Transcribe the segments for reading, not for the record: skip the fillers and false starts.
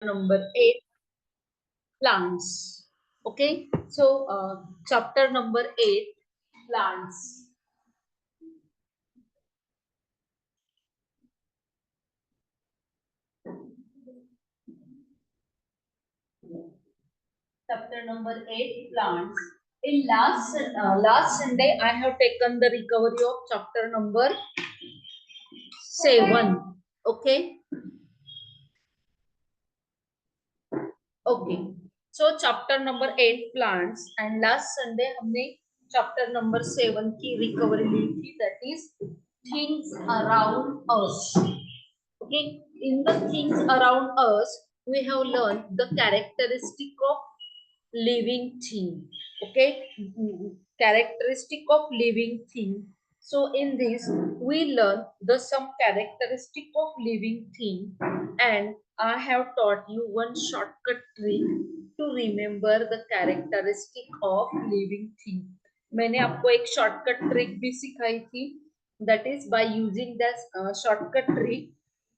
number 8, plants. Okay, so chapter number 8, plants. Chapter number 8, plants. In last Sunday, I have taken the recovery of chapter number 7. Okay. Okay. So chapter number 8, plants, and last Sunday हमने chapter number 7 की recovery ली थी, that is things around us. Okay. In the things around us, we have learned the characteristic of living thing. Okay. Characteristic of living thing. So in this, we learn the some characteristic of living thing, and I have taught you one shortcut trick to remember the characteristic of living thing. मैंने आपको एक shortcut trick भी सिखाई थी. That is, by using that shortcut trick,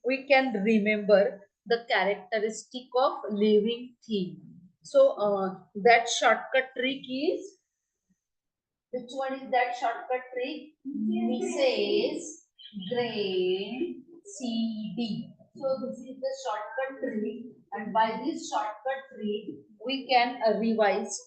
we can remember the characteristic of living thing. So that shortcut trick is, which one is that shortcut trick? Mrs. Grain CD. So this is the shortcut trick, and by this shortcut trick we can revise.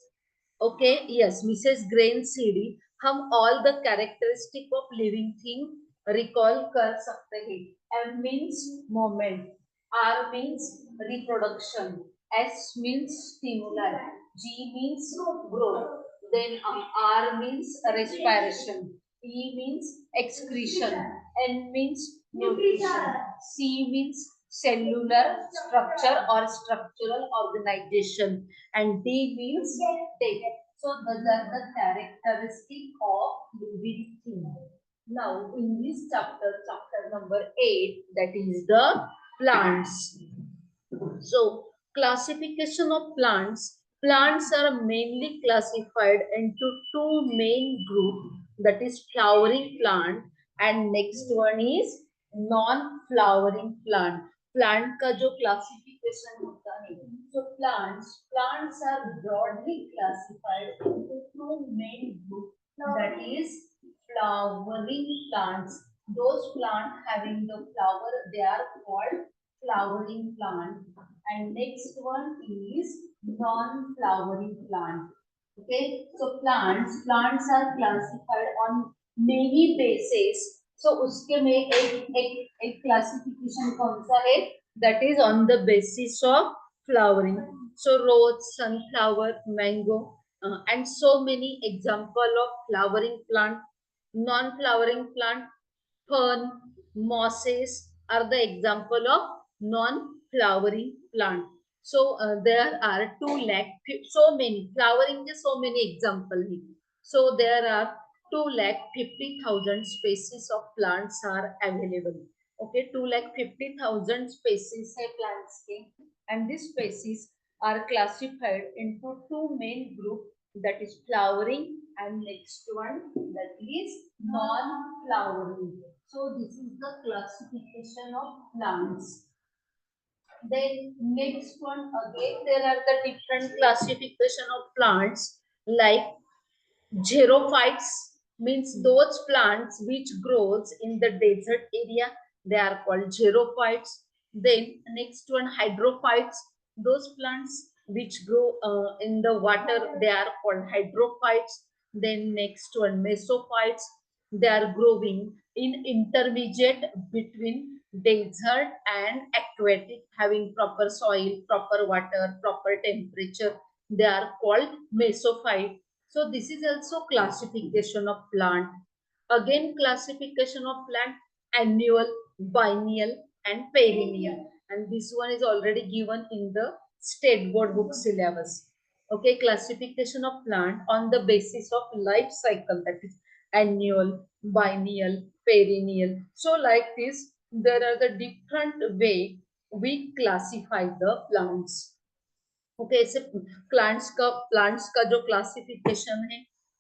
Okay, yes, Mrs. Grain CD. हम all the characteristic of living thing recall कर सकते हैं. M means moment, R means reproduction, S means stimuli, G means growth. Then R means respiration, E means excretion, N means nutrition, C means cellular structure or structural organization, and D means death. So those are the characteristic of living thing. Now in this chapter, chapter number 8, that is the plants. So classification of plants. Plants are mainly classified into two main groups, that is flowering plant and next one is non-flowering plant. Plant का जो classification होता है, so plants are broadly classified into two main groups, that is flowering plants. Those plants having the flower, they are called flowering plant, and next one is non-flowering plant. Okay, so plants are classified on many bases. So उसके में एक classification कौन सा है? That is on the basis of flowering. So rose, sunflower, mango, and so many example of flowering plant. Non-flowering plant, fern, mosses are the example of non-flowering plant. So there are 2 lakh, so many flowering के so many example है. So there are 2,50,000 species of plants are available. Okay, 2,50,000 species है plants के, and these species are classified into two main groups, that is flowering and next one that is non-flowering. So this is the classification of plants. Then next one, again there are the different classification of plants, like xerophytes means those plants which grows in the desert area, they are called xerophytes. Then next one, hydrophytes, those plants which grow in the water, they are called hydrophytes. Then next one, mesophytes, they are growing in intermediate between desert and aquatic, having proper soil, proper water, proper temperature, they are called mesophyte. So this is also classification of plant. Again classification of plant, annual, biennial and perennial, and this one is already given in the state board book syllabus. Okay, classification of plant on the basis of life cycle, that is annual, biennial, perennial. So like this, there are the different way we classify the plants. Okay, ऐसे plants का जो classification है,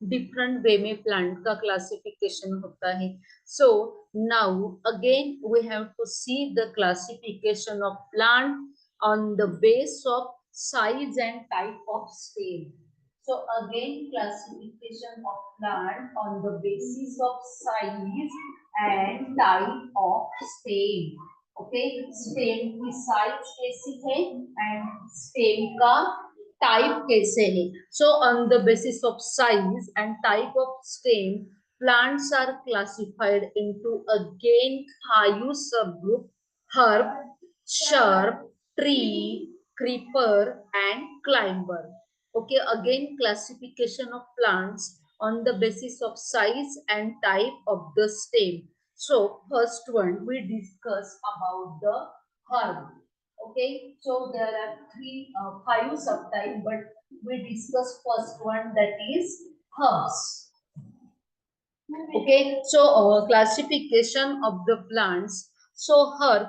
different way में plant का classification होता है. So now again we have to see the classification of plant on the base of size and type of stem. So again, classification of plant on the basis of size and type of stem. Okay, stem की size कैसी है and stem का type कैसे है. So on the basis of size and type of stem, plants are classified into again 5 subgroup: herb, shrub, tree, creeper, and climber. Okay, again classification of plants on the basis of size and type of the stem. So first one we discuss about the herb. Okay, so there are five subtypes, but we discuss first one, that is herbs. Okay, so classification of the plants. So herb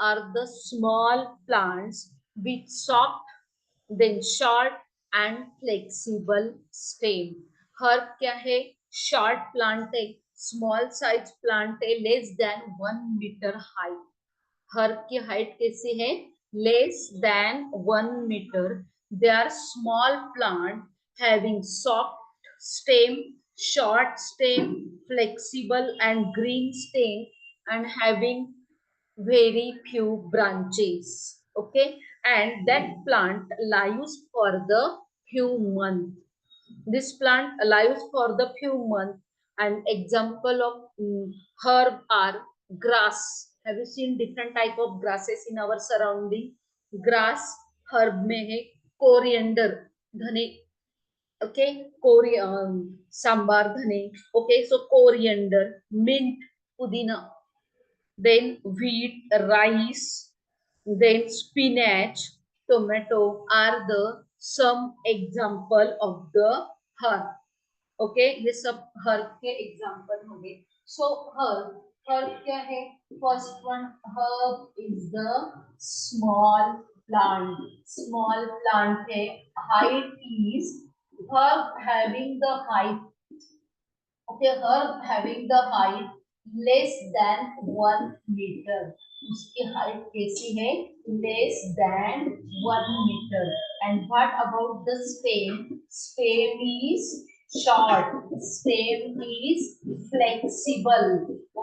are the small plants with soft, then short and flexible stem. herb क्या है? Short plant है, small size plant है, less than 1 meter height. Herb की height कैसी है? Less than 1 meter. They are small plant having soft stem, short stem, flexible and green stem, and having very few branches. Okay, and that plant lives for the few months. This plant lives for the few months. An example of herb are grass. Have you seen different type of grasses in our surrounding? Grass herb में है coriander, धने. Okay, sambar dhane. Okay, so coriander, mint, pudina, then wheat, rice, then spinach, tomato are the some example of the herb. Okay, ये सब herb के example हो गए. सो herb, herb क्या है? First one, herb is the small plant. Small plant है, height is, herb having the height. Okay, herb having the height less than 1 meter. उसकी height कैसी है? Less than 1 meter. And what about the stem? Stem is short. Stem is flexible.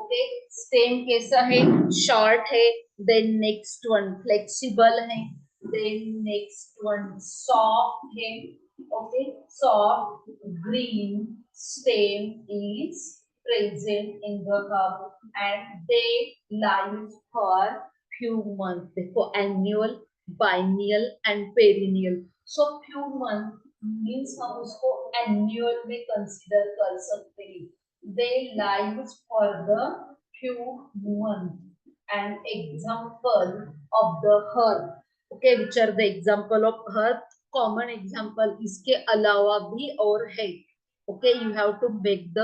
Okay, stem कैसा है? Short है. Then next one flexible है. Then next one soft है. Okay, soft green stem is present in the herb and they live for few months. देखो annual, biennial and perennial. So few months means हम उसको annual में consider कर सकते हैं. They live for the few months. An example of the herb. Okay, which are the example of herb? Common example इसके अलावा भी और है. Okay, you have to make the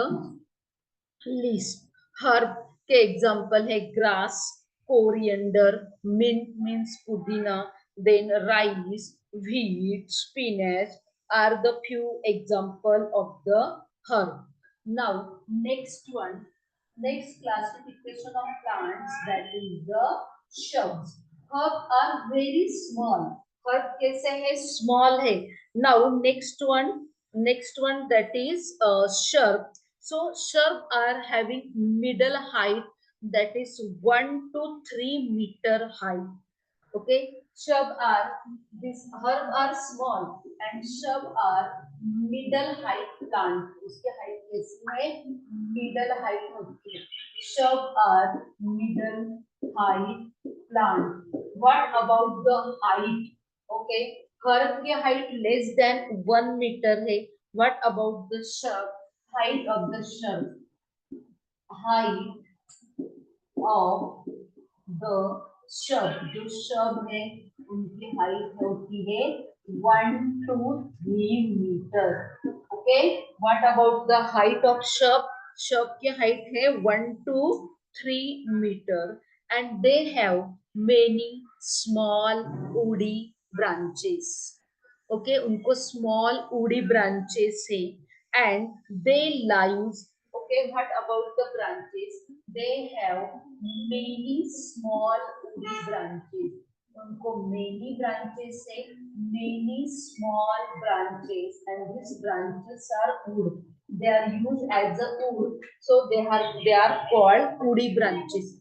list. Herb के एग्जाम्पल है ग्रास, कोरिएंडर, मिंट मीन्स पुदीना, then rice, wheat, spinach are the few example of the herb. Now next one, next classification of plants, that is the shrubs. Herb are very small. Herb कैसे है? Small है. Now next one that is shrub. So shrub are having middle height, that is 1 to 3 meter height. Okay, shrub are, this herb are small and shrub are middle height plant. उसके height कैसी है? Middle height होती है. Shrub are middle height plant. What about the height? Okay, herb की height less than 1 meter है. What about the shrub? Height of the shrub, height of the shrub, जो shrub है उनकी height होती है 1 to 3 meter. Okay, what about the height of shrub? shrub की height है 1 to 3 meter and they have many small woody branches. Okay, उनको small woody branches है and they lives. Okay, what about the branches? They have many small woody branches. उनको many branches है, many small branches, and these branches are wood. They are used as a wood, so they are called woody branches.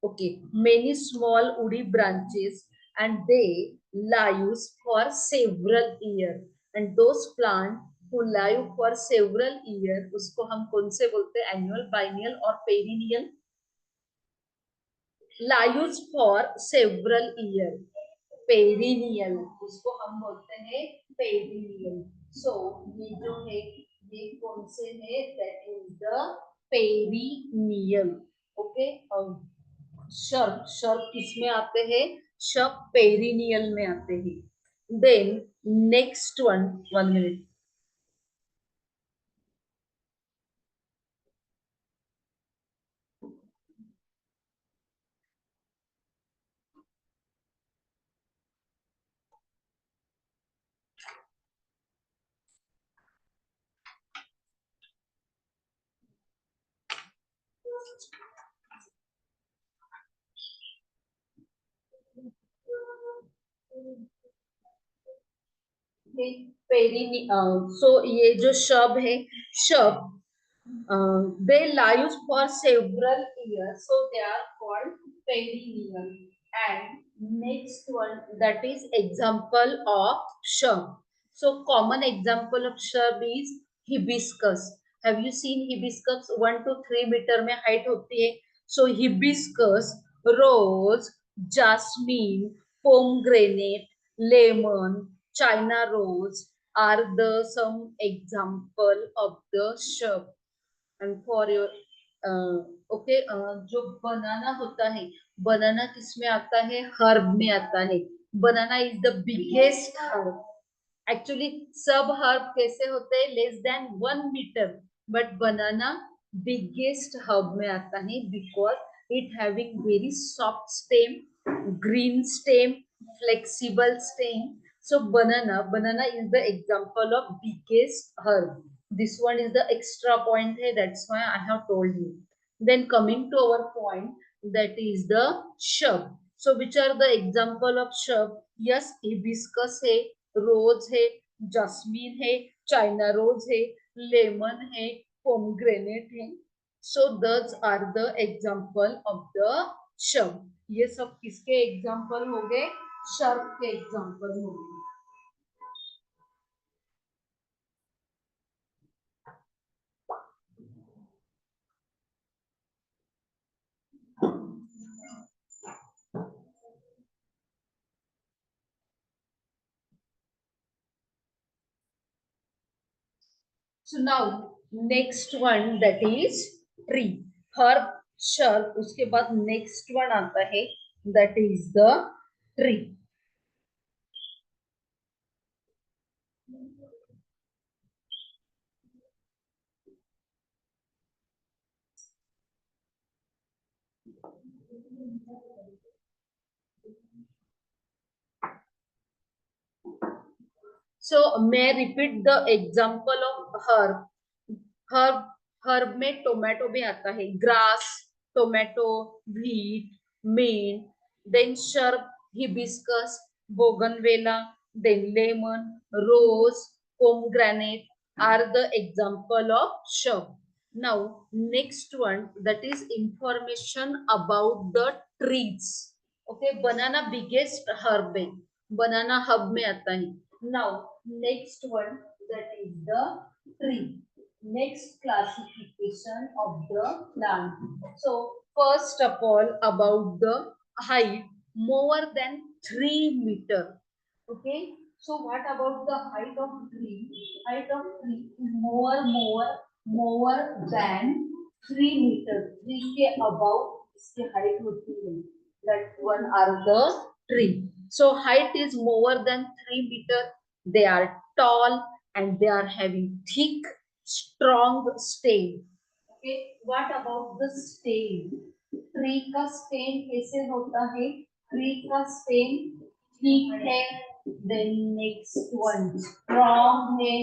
Okay, many small woody branches, and they live for several years. And those plant who live for several years, उसको हम कौन से बोलते हैं? Annual, biennial और perennial. Lives for several years. Perennial, उसको हम बोलते हैं पेरिनियल. सो ये जो है, ये कौन से है? That is the perennial. Okay. Shrub, shrub किसमें आते हैं? शर्प पेरिनियल में आते हैं. Then next one, 1 minute. Perennial, so ये जो शब है, शब, they live for several years, so they are called perennial. And next one, that is example of shrub. So common example of shrub is hibiscus. Have you seen hibiscus? 1 to 3 meter में height होती है. So hibiscus, rose, jasmine, pomegranate, lemon, China rose are the some example of the shrub. And for your, okay, जो बनाना होता है, बनाना किस में आता है? हर्ब में आता है. Banana is the biggest herb. Actually सब हर्ब कैसे होते हैं? Less than 1 meter. But banana biggest herb में आता है, because it having very soft stem, green stem, flexible stem. So banana is the example of biggest herb. This one is the extra point hai, that's why I have told you. Then coming to our point, that is the shrub. So which are the example of shrub? Yes, hibiscus hai, rose hai, jasmine hai, china rose hai, lemon hai, pomegranate hai. So those are the example of the shrub. ये सब किसके example हो गए? शर्प के example हो गए. So now next one, that is tree. Herb, shrub, उसके बाद next one आता है, that is the tree. So may I repeat the example of herb. Herb, herb में टोमेटो भी आता है, grass, tomato, wheat, mint, then shrub, hibiscus, boganvilla, then lemon, rose, pomegranate are the example of shrub. Now next one, that is information about the trees. Okay, banana biggest herb है, banana hub में आता है. Now next one, that is the tree. Next classification of the plant. So first of all, about the height, more than 3 meter. Okay, so what about the height of tree? Height of tree is more than 3 meter. 3 के above इसकी height होती है. That one are the tree. So height is more than 3 meter. They are tall and they are having thick, strong stem. Okay, what about the stem? Tree का stem कैसे होता है? Tree का stem ठीक है, then next one strong है,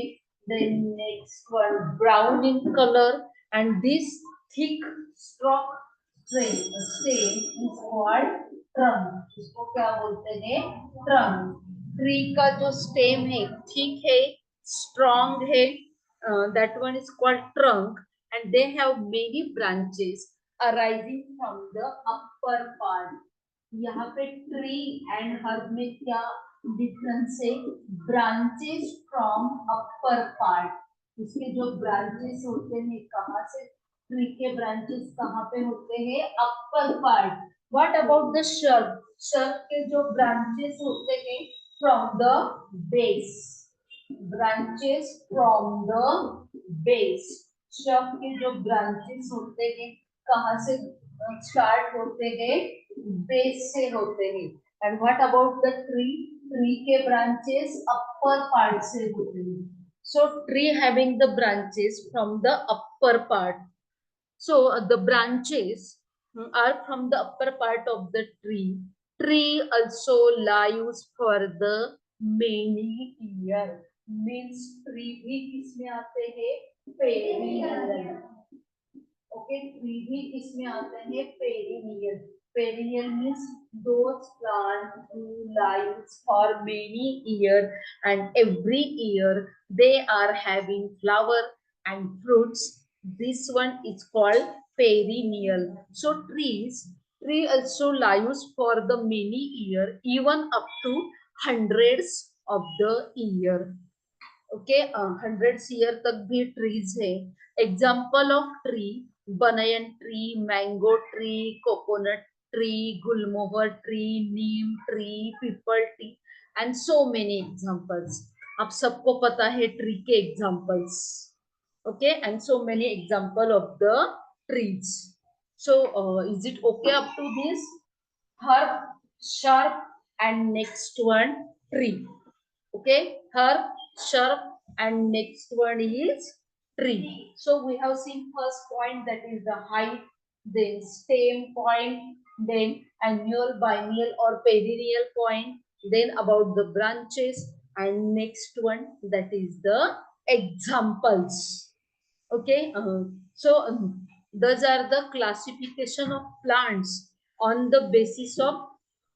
then next one brown in colour, and this thick strong stem is called trunk, इसको क्या बोलते हैं? ट्रंक। ट्री का जो स्टेम है थिक है, स्ट्रॉन्ग है, that one is called trunk, and they have many branches arising from the upper part. यहाँ पे ट्री एंड हर्ब में क्या डिफरेंस है? Branches from upper part. इसके जो ब्रांचेस होते हैं कहाँ से? ट्री के ब्रांचेस कहाँ पे होते हैं? Upper part. What about the shrub? Shrub के जो ब्रांचेस होते हैं from the base. Branches from the base. Shrub के जो ब्रांचेस होते हैं कहाँ से स्टार्ट होते हैं? बेस से होते हैं। And what about the tree? Tree के ब्रांचेस अपर पार्ट से होते हैं। सो tree having the branches from the upper part. So the branches are from the upper part of the tree. Tree also lives for the many year. Means tree भी किसमें आते हैं? Perennial. Okay, tree भी किसमें आते हैं? Perennial. Perennial means those plants who lives for many years, and every year they are having flower and fruits. This one is called perennial. So tree also lives for the many year, even up to hundreds of the year. Okay, 100 year तक भी trees है. Example of tree: banyan tree, mango tree, coconut tree, gulmohar tree, neem tree, peepal tree, and so many examples. आप सबको पता है tree के examples. Okay, and so many example of the trees. So is it okay up to this? herb, shrub, and next one tree. Okay, herb, shrub, and next one is tree. So we have seen first point, that is the height, then stem point, then annual, biennial or perennial point, then about the branches, and next one, that is the examples. Okay, so those are the classification of plants on the basis of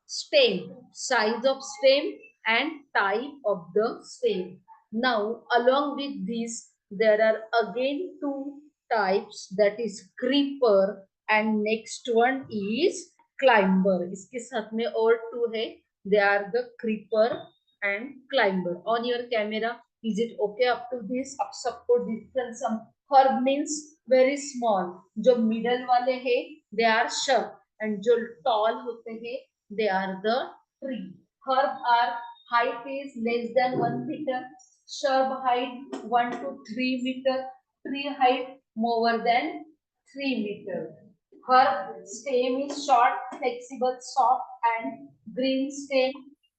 stem, size of stem, and type of the stem. Now, along with this, there are again two types, that is creeper and next one is climber. इसके साथ में और two है, they are the creeper and climber. On your camera, is it okay up to this? अब सबको difference सम. Herb means very small. जो middle वाले हैं they are shrub, and जो tall होते हैं they are the tree. Herb are height is less than 1 meter. Shrub height 1 to 3 meter. Tree height more than 3 meter. Herb stem is short, flexible, soft, and green stem.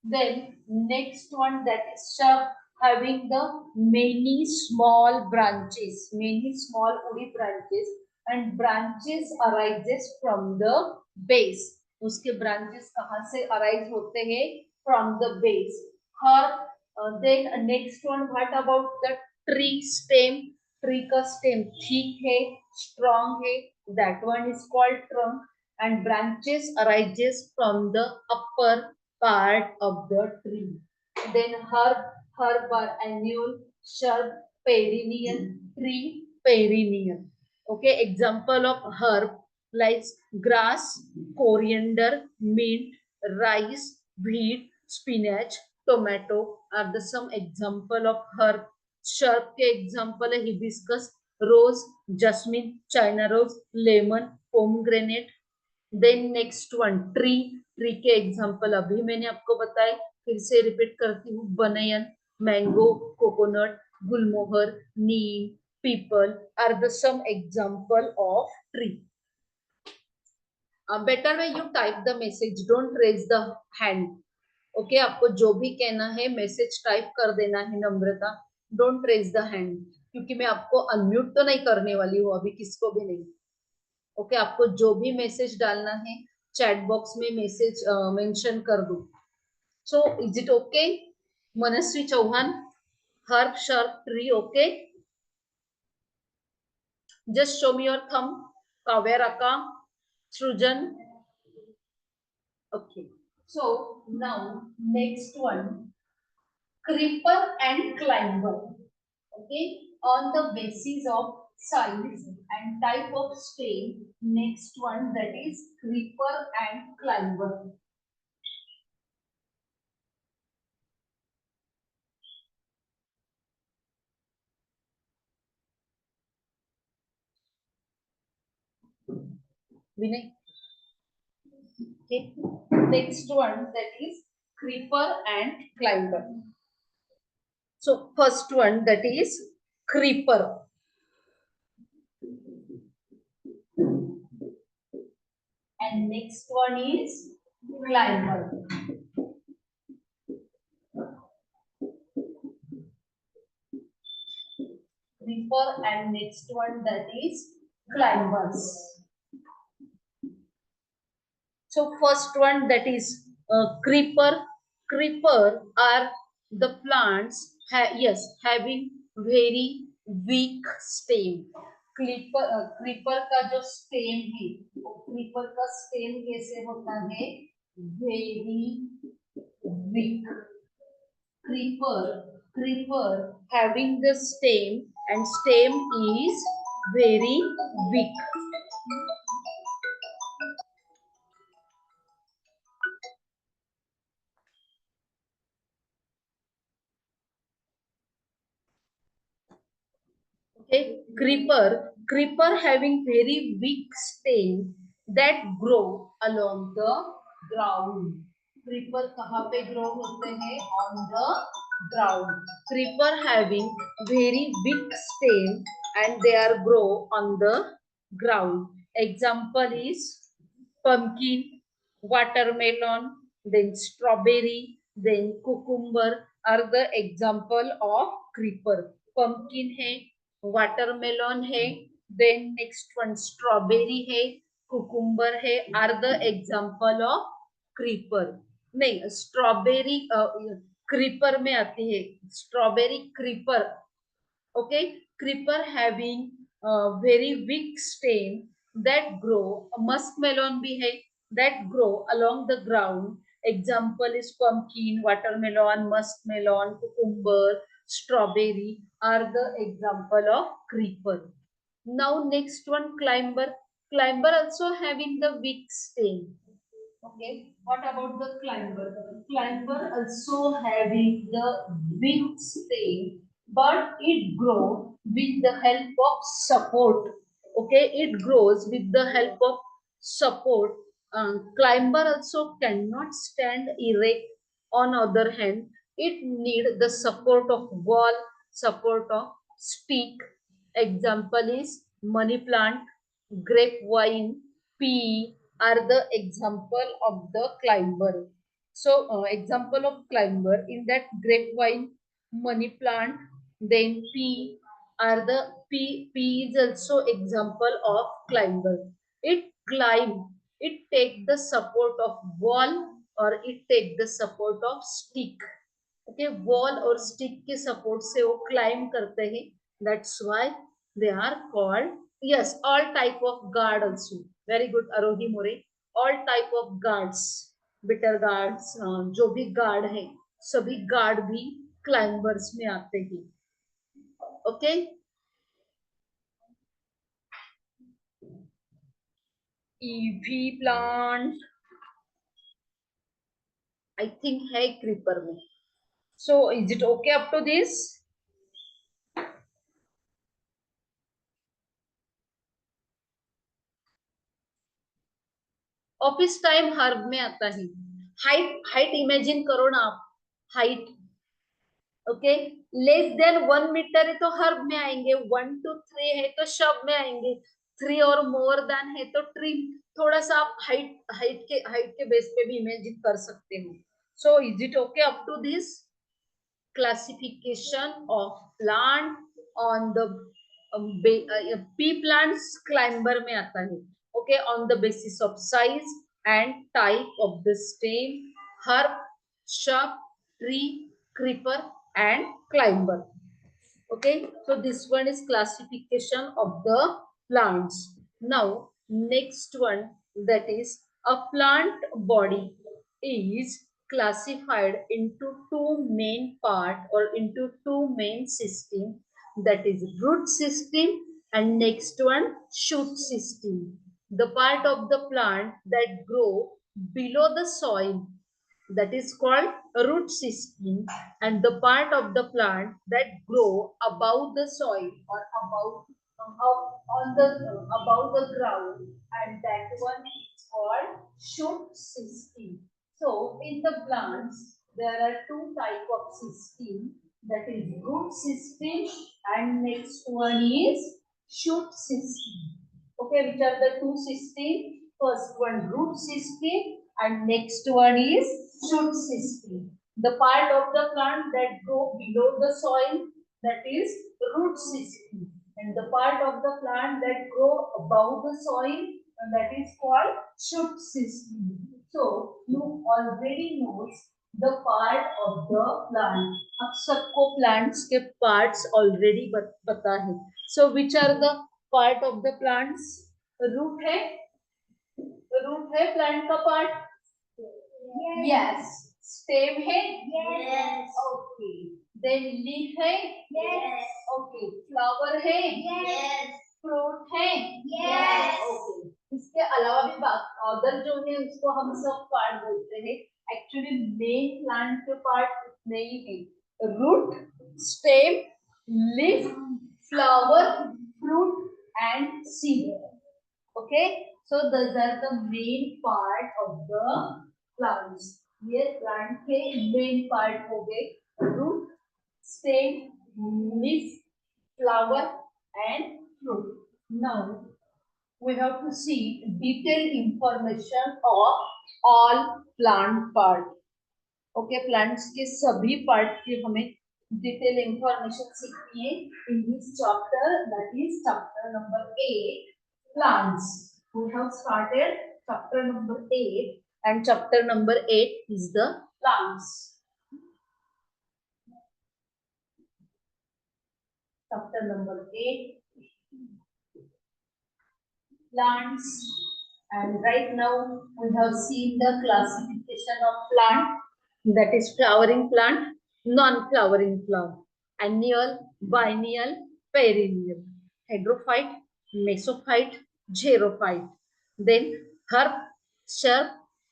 Then next one, that is shrub, having the many small branches, many small woody branches, and branches arises from the base. उसके branches कहाँ से arise होते हैं? From the base. Herb. Then next one, what about the tree stem? Tree का stem thick है, strong है, that one is called trunk, and branches arises from the upper part of the tree. Then herb are annual, shrub perennial, tree perennial. Okay, example of herb like grass, coriander, mint, rice, wheat, spinach, tomato are the some example of herb. Shrub के example है hibiscus, rose, jasmine, china rose, lemon, pomegranate. Then next one tree. Tree के example अभी मैंने आपको बताए, फिर से repeat करती हूँ: banyan, mango, coconut, gulmohar, neem, peepal are the some example of tree. Better way you type the message, don't raise the hand. Okay, आपको जो भी कहना है मैसेज टाइप कर देना है नम्रता, डोंट रेज द हैंड, क्योंकि मैं आपको अनम्यूट तो नहीं करने वाली हूँ अभी, किसको भी नहीं. ओके, आपको जो भी मैसेज डालना है चैट बॉक्स में मैसेज मेंशन कर दो. So is it okay? Manasvi Chauhan, herb, shrub, tree. Okay, just show me your thumb. Kavya Raka, Srijan, Okay. So now next one, creeper and climber. Okay. On the basis of size and type of stain, next one that is creeper and climber. Vinay. Okay. Next one that is creeper and climber. So first one that is creeper, and next one is climber. Creeper and next one that is climbers. So first one that is creeper. Creeper are the plants yes having very weak stem. Creeper का जो stem है वो creeper का stem कैसे होता है very weak creeper having the stem and stem is very weak. Okay, creeper having very weak stem that grow along the ground. Creeper कहाँ पे grow होते हैं? On the ground. Creeper having very weak stem and they are grow on the ground. Example is pumpkin, watermelon, then strawberry, then cucumber are the example of creeper. Pumpkin है, watermelon है, then next one strawberry है, cucumber है, are the example of creeper. नहीं, strawberry creeper में आती है, strawberry creeper. Okay, creeper having very weak stem that grow, muskmelon bhi hai that grow along the ground. Example is pumpkin, watermelon, muskmelon, cucumber, strawberry are the example of creeper. Now next one, climber also having the weak stem. Okay, what about the climber? Climber also having the big stem, but it grows with the help of support. Okay, it grows with the help of support. Climber also cannot stand erect. On other hand, it need the support of wall, support of stick. Example is money plant, grapevine, pea are the example of the climber. So, example of climber in that grapevine, money plant, then pea are the pea is also example of climber. It climb, it take the support of wall or it take the support of stick. Okay, wall और stick के support से वो climb करते हैं. That's why they are called. Yes, all type of guard also. Very good, Arohi More. All type of guards, bitter guards, जो भी guard है, सभी guard भी climbers में आते हैं. Okay, EV plant, I think है creeper में. So is it okay up to this? Office time herb में आता है. हाइट हाइट इमेजिन करो ना आप. Height okay, less than 1 meter है तो हर्ब में आएंगे, 1 to 3 है तो शब में आएंगे, 3 और मोर देन है तो ट्रिम. थोड़ा सा आप हाइट के बेस पे भी इमेजिन कर सकते हो. So is it okay up to this? Classification of plant on the pea plants climber में आता है. Okay, on the basis of size and type of the stem, herb, shrub, tree, creeper and climber. Okay, so this one is classification of the plants. Now next one, that is a plant body. is classified into two main part or into two main system, that is root system and next one shoot system. The part of the plant that grow below the soil, that is called root system, and the part of the plant that grow above the soil or above up on the above the ground, and that one is called shoot system. So in the plants there are two type of system, that is root system and next one is shoot system. Okay, which are the two system? First one root system and next one is shoot system. The part of the plant that grow below the soil, that is root system, and the part of the plant that grow above the soil, and that is called shoot system. So you already knows the part of the plant. अब सबको plants के parts already पता है. So which are the part of the plants? Root है, root है plant का part. Yes. Stem है. Yes. Okay. Then leaf है. Yes. Okay. Flower है. Yes. Fruit है. Yes. Okay. इसके अलावा भी अदर जो है उसको हम सब पार्ट बोलते हैं. एक्चुअली मेन प्लांट के पार्ट इतने ही है: root, stem, leaf, flower, fruit and seed. Okay, so those are the main part of the plants. ये plant के main part हो गए: root, stem, leaf, flower and fruit. Now we have to see detailed information of all plant part. Okay, plants के सभी part की हमें detailed information सीखनी है in this chapter, that is chapter number 8. Plants. We have started chapter number 8 and chapter number 8 is the plants. Chapter number 8, plants, and right now we have seen the classification of plant, that is flowering plant, non-flowering plant, annual, biennial, perennial, hydrophyte, mesophyte, xerophyte, then herb, shrub,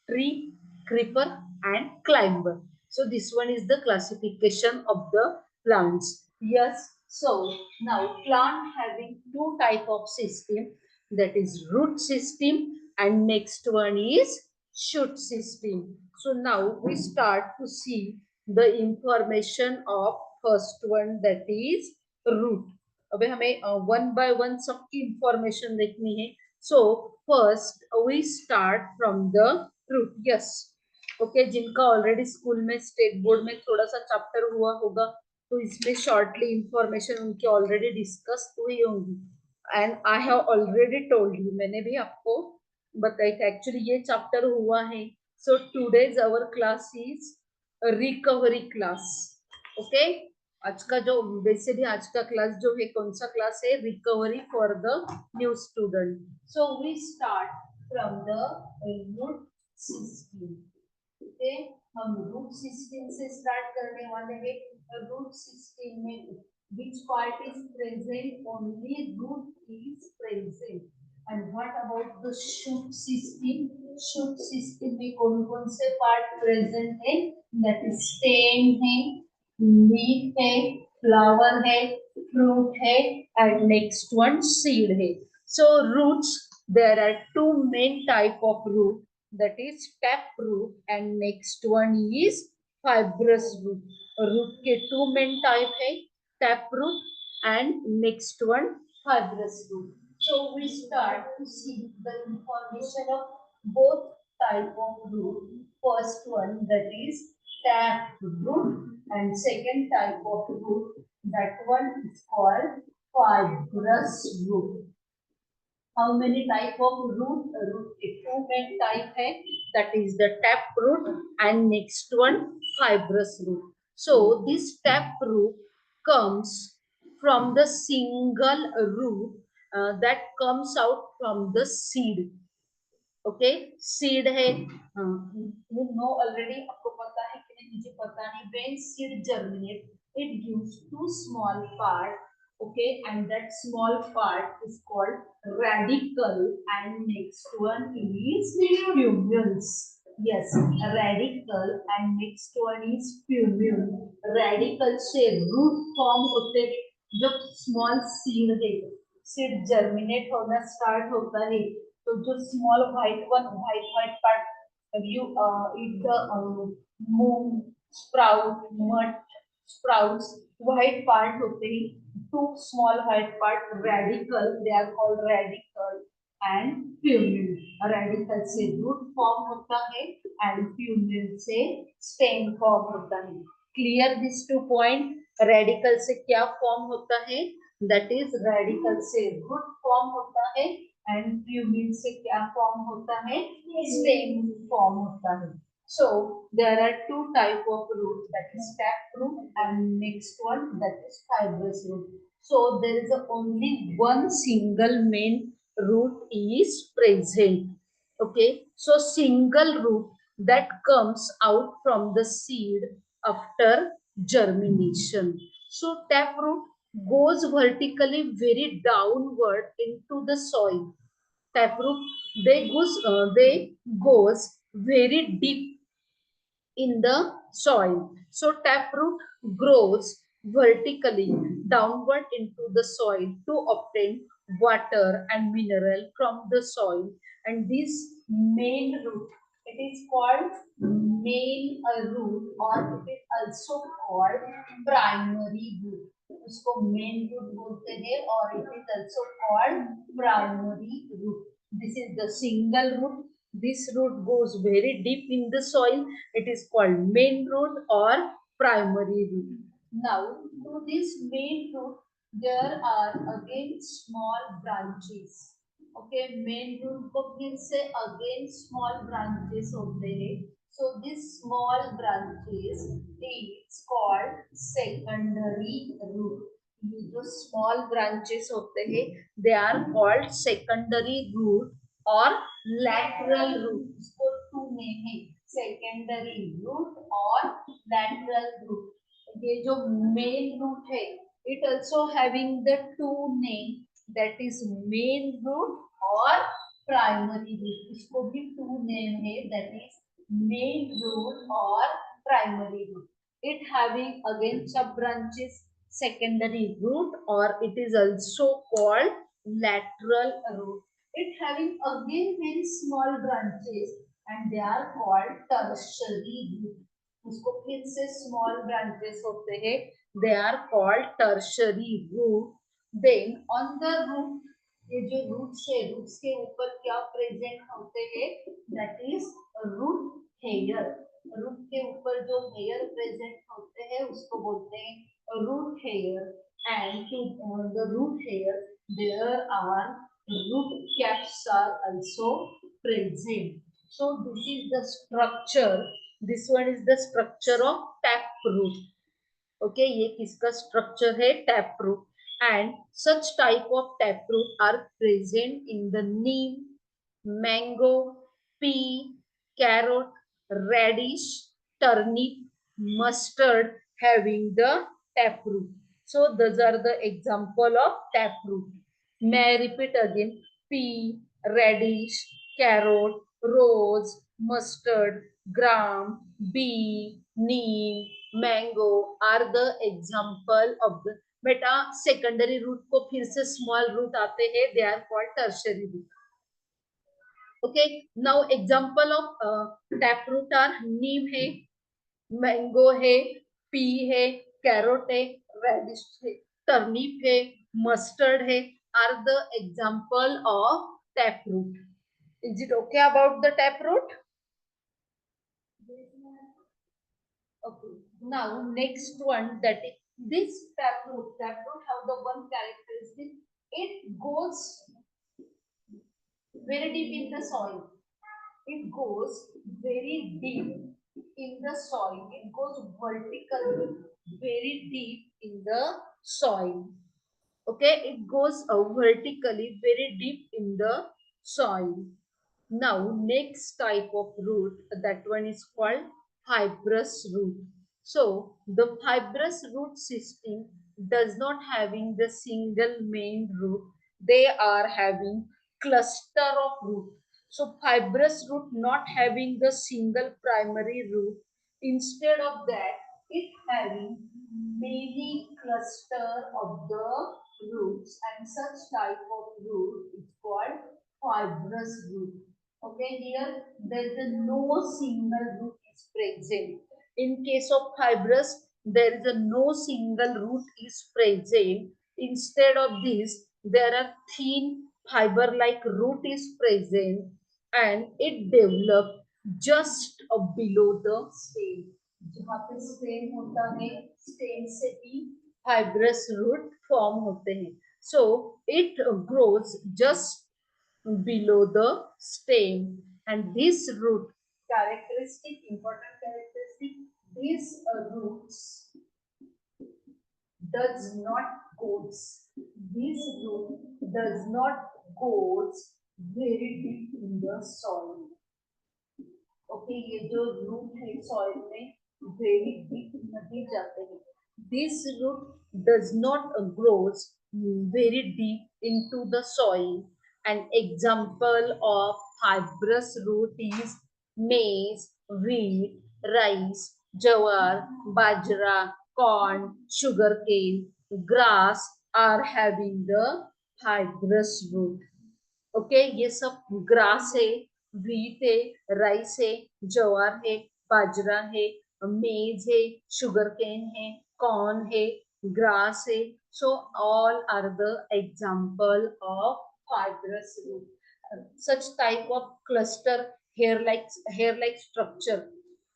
tree, creeper and climber. So this one is the classification of the plants. Yes, so now plant having two type of system, that is root system and next one is shoot system. So now we start to see the information of first one, that is root. अबे हमें one by one सबकी information देखनी है. So first we start from the root. Yes, okay, जिनका already school में state board में थोड़ा सा चैप्टर हुआ होगा तो इसमें शॉर्टली इंफॉर्मेशन उनकी ऑलरेडी डिस्कस हुई होंगी. And I have already told you, मैंने भी आपको बताई था एक्चुअली ये चैप्टर हुआ है. So today's our class is recovery class. Okay, आज का जो वैसे भी आज का क्लास जो है कौन सा क्लास है? Recovery for the new student. So we start from the root system. Okay, हम रूट सिस्टम से स्टार्ट करने वाले हैं. रूट सिस्टम में which part is present? Only root is present. And what about the shoot system? Shoot system में कौन-कौन से part present है? That is stem है, leaf है, flower है, fruit है and next one seed है. So roots, there are two main type of root, that is tap root and next one is fibrous root. root के two main type है, tap root and next one fibrous root. So we start to see the information of both type of root. First one, that is tap root, and second type of root, that one is called fibrous root. How many type of root? Root के two main type है, that is the tap root and next one fibrous root. So this tap root comes from the single root that comes out from the seed. Okay seed है you know already आपको पता है कि नहीं मुझे पता नहीं when seed germinate it gives to small part okay and that small part is called radicle and next one is fumes yes radical and next one is fumule radical से root form होते हैं जब small seed है seed germinate होना start होता है तो जो small white part you eat the moong sprout मट स्प्राउट्स व्हाइट पार्ट होते हैं two small white part radicle they are called radicle and plumule radicle से रूट फॉर्म होता है एंड फ्यूमिल से स्टेम फॉर्म होता है clear this two point radicle से क्या फॉर्म होता है दैट इज रेडिकल से रूट फॉर्म होता है एंड फ्यूमिल से क्या फॉर्म होता है स्टेम फॉर्म होता है so there are two type of roots that is tap root and next one that is fibrous root so there is only one single main root is present okay so single root that comes out from the seed after germination so taproot goes vertically very downward into the soil taproot they goes very deep in the soil. So taproot grows vertically downward into the soil to obtain water and mineral from the soil. And this main root, it is called main root or it is also called primary root. उसको main root बोलते हैं और it is also called primary root. This is the single root. This root goes very deep in the soil. It is called main root or primary root. Now, to this main root, there are again small branches. Okay, main root को फिर से again small branches होते हैं. So this small branches is called secondary root. ये जो small branches होते हैं, they are called secondary root और lateral root. इसको two में है secondary root और lateral root. ये जो main root है, it also having the two name that is main root और primary root. इसको भी two name है that is main root or primary root. It having again sub branches secondary root or it is also called lateral root. It having again very small branches and they are called tertiary root. उसको फिर से small branches होते हैं they are called tertiary root. Then on the root ये जो roots है roots के ऊपर क्या present होते हैं that is root hair. root के ऊपर जो hair present होते हैं उसको बोलते हैं root hair and to the root hair there are root caps are also present. So this is the structure. This one is the structure of taproot. Okay, ये किसका structure है taproot and such type of taproot are present in the neem, mango, pea, carrot, radish, turnip, mustard having the taproot. So those are the example of taproot. May I repeat again? Pea, radish, carrot, rose, mustard, gram, bee, neem, mango are the example of the बेटा secondary root को फिर से small root आते हैं they are called tertiary root okay now example of tap root are neem है mango है P है carrot है रेडिश है टर्निप है मस्टर्ड है are the example of tap root is it okay about the tap root okay now next one that is this taproot have the one characteristic it goes very deep in the soil it goes very deep in the soil it goes vertically very deep in the soil okay it goes vertically very deep in the soil Now, next type of root, that one is called fibrous root. So, the fibrous root system does not having the single main root. They are having cluster of root. So, fibrous root not having the single primary root. Instead of that, it having many cluster of the roots, and such type of root is called fibrous root. Okay, here there is no single root is present. In case of fibrous, there is no single root is present. Instead of this, there are thin fiber-like root is present, and it develop just below the stem. जहाँ पे stem होता है, stem से भी fibrous root form होते हैं. So it grows just below the stem, and this root characteristic, important characteristic, these roots does not goes, this root does not goes very deep in the soil. Okay, ये जो root है soil में very deep नहीं जाते हैं. This root does not grows very deep into the soil. An example of fibrous root is maize, wheat, rice, jawar, bajra, corn, sugarcane, grass are having the fibrous root. Okay, ये सब grass है, wheat है, rice है, ज्वार है, बाजरा है, मेज है, sugar cane है, कॉर्न है, ग्रास है. So all are the example of fibrous root. Such type of cluster, hair like structure,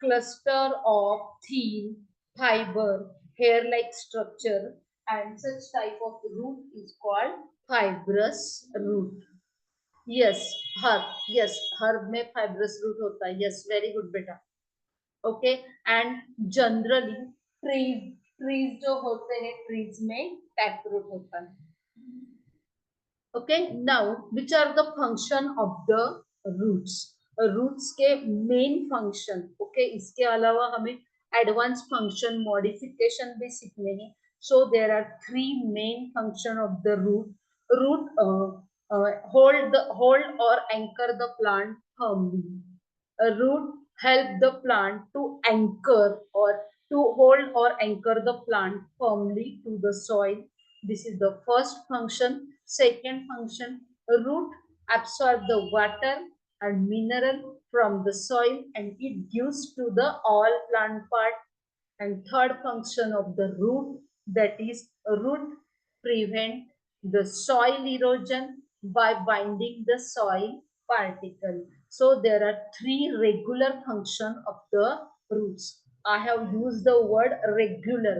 cluster of thin fiber hair-like structure, and such type of root is called fibrous root. Yes, herb, yes, herb में fibrous root होता है. Yes, very good बेटा. Okay, and generally trees, trees जो होते हैं, trees में tap root होता है. Okay, now which are the function of the roots. Roots के मेन फंक्शन. ओके, इसके अलावा हमें एडवांस फंक्शन मॉडिफिकेशन भी सीखने हैं. So there are 3 main function of the root. Root hold or anchor the plant firmly. A root help the plant to anchor or to hold or anchor the plant firmly to the soil. This is the first function. Second function, a root absorb the water and mineral from the soil, and it gives to the all plant part. And third function of the root, that is root prevent the soil erosion by binding the soil particle. So there are 3 regular function of the roots. I have used the word regular.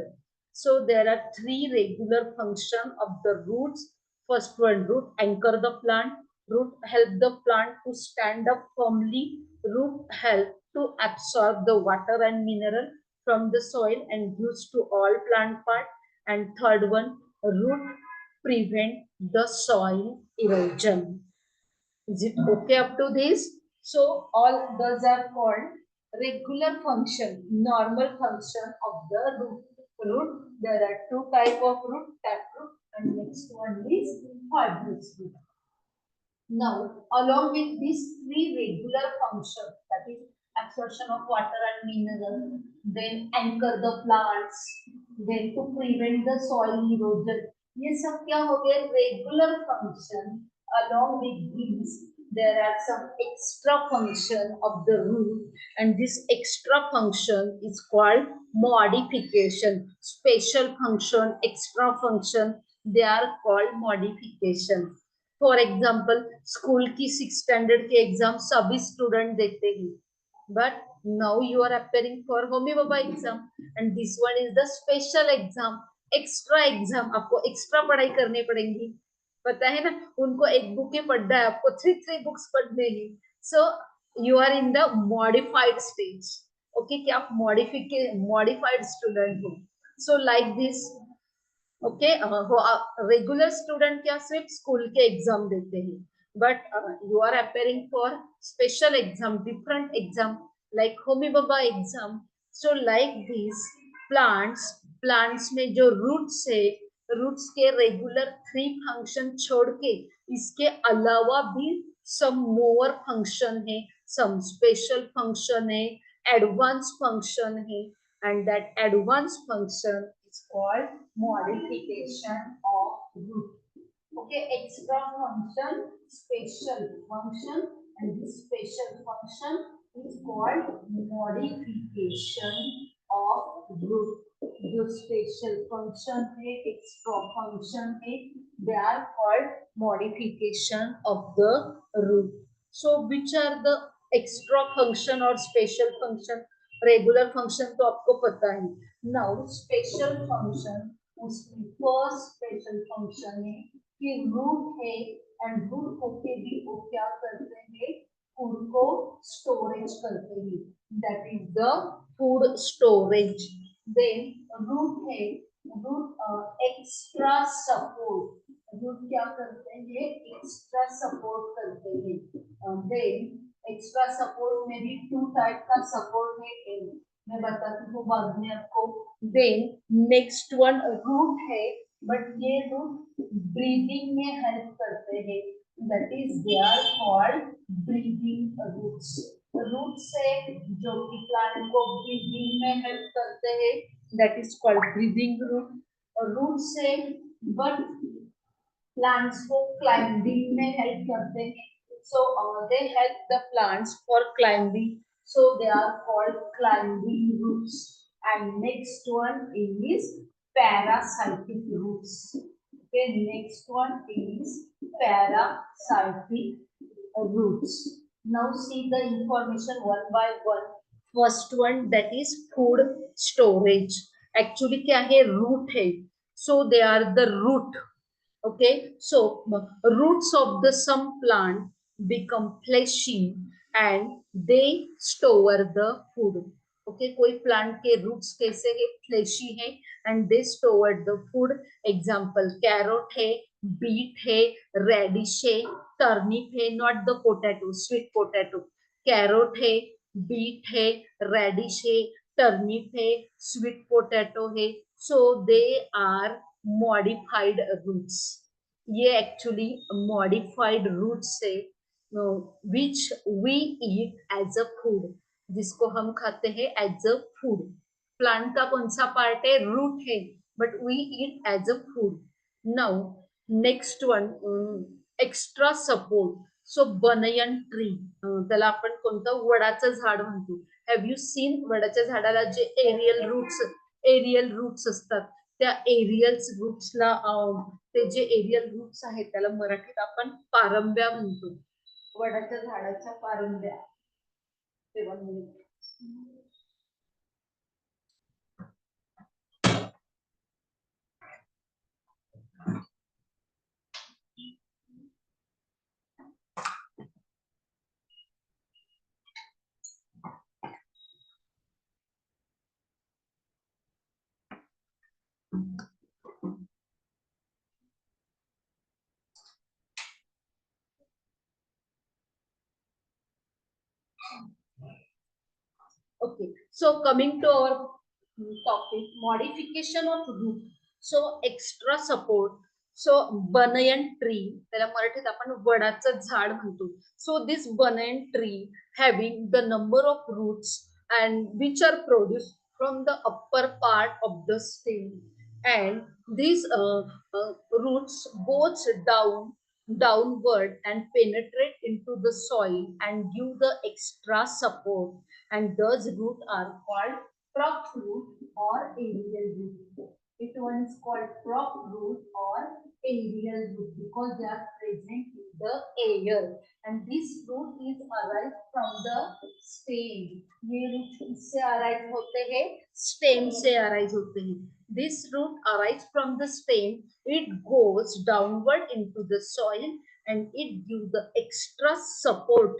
So there are 3 regular function of the roots. First one, root anchor the plant. Root help the plant to stand up firmly. Root help to absorb the water and mineral from the soil and gives to all plant part. And third one, root prevent the soil erosion. Is it okay up to this? So all those are called regular function, normal function of the root. Root, there are 2 type of root, tap root, and next one is fibrous root. Now, along with these 3 regular functions, that is absorption of water and mineral, then anchor the plants, then to prevent the soil erosion. ये सब क्या हो गए? Regular function. Along with these, there are some extra function of the root, and this extra function is called modification. Special function, extra function, they are called modification. For example, school की 6 standard के exam सभी student देते हैं, but now you are appearing for Homi Bhabha exam, and this one is the special exam, extra exam. आपको extra पढ़ाई करनी पड़ेगी, पता है ना. उनको एक बुक ही पढ़ना है, आपको 3 बुक्स पढ़ने हैं. So you are in the modified stage. Okay, कि आप मॉडिफाइड स्टूडेंट हो. So like this. Okay, regular student क्या सिर्फ स्कूल के एग्जाम देते हैं, but you are appearing for special exam, different exam like homi baba exam. So like these plants में जो रूट्स है, रूट्स के रेगुलर थ्री फंक्शन छोड़ के इसके अलावा भी सम मोर फंक्शन है, सम स्पेशल फंक्शन है, एडवांस फंक्शन है, and that advanced function is called modification of root. Okay, extra function, special function, and this special function is called modification of root. जो special function है, extra function है, they are called modification of the root. So which are the extra function or special function? Regular function तो आपको पता है. Now special function, उसकी first special function है कि रूट है एंड रूट होके भी वो क्या करते हैं, फूड को स्टोरेज करते हैं, that is the food storage. Then root है, रूट एक्स्ट्रा सपोर्ट, रूट क्या करते हैं, एक्स्ट्रा सपोर्ट करते हैं. देन एक्स्ट्रा सपोर्ट में भी टू टाइप का सपोर्ट है, मैं बताती हूँ बाद में आपको. देन नेक्स्ट वन रूट है, बट ये रूट ब्रीदिंग में हेल्प करते हैं, that is they are called breathing roots. Root से जो कि प्लांट को ब्रीदिंग में हेल्प करते हैं, that is called breathing root. Root से बट plants को climbing में help करते हैं, so they help the plants for climbing, so they are called climbing roots. And next one is parasitic roots. Okay, next one is parasitic roots. Now see the information one by one. First one, that is food storage. Actually क्या है, root है, so they are the root. Okay, so roots of the some plant become fleshy and they store the food. Okay, कोई plant के roots कैसे है, fleshy है and they store the food. Example, carrot है, beet है, radish है, turnip है, not the potato, sweet potato. Carrot है, beet है, radish है, turnip है, sweet potato है. So they are modified roots. ये एक्चुअली मॉडिफाइड रूट्स से which we eat as a food, जिसको हम खाते हैं एज अ फूड. प्लांट का कौन सा पार्ट है, रूट है, but we eat as a food. Now next one, extra support. So banyan tree, त्याला आपण कोणतं, वडाचं झाड म्हणतो. हॅव यू सीन वडाच्या झाडाला जे एरियल रूट्स असतात, त्या एरियल रूट्सला ते जे एरियल रूट्स आहेत त्याला मराठीत आपण पारंब्या म्हणतो. वडाच्या झाडाच्या पारंब्या. Okay, so coming to our topic, modification of root. So extra support. So banyan tree, त्याला मराठीत आपण वडाचं झाड म्हणतो. So this banyan tree having the number of roots and which are produced from the upper part of the stem, and these roots goes downward and penetrate into the soil and give the extra support, and those roots are called prop root or aerial root. It one is called prop root or aerial root because they are present in the air, and this root is arise from the stem. ये root किससे arise होते हैं, stem से arise होते हैं. This root arise from the stem. It goes downward into the soil and it gives the extra support.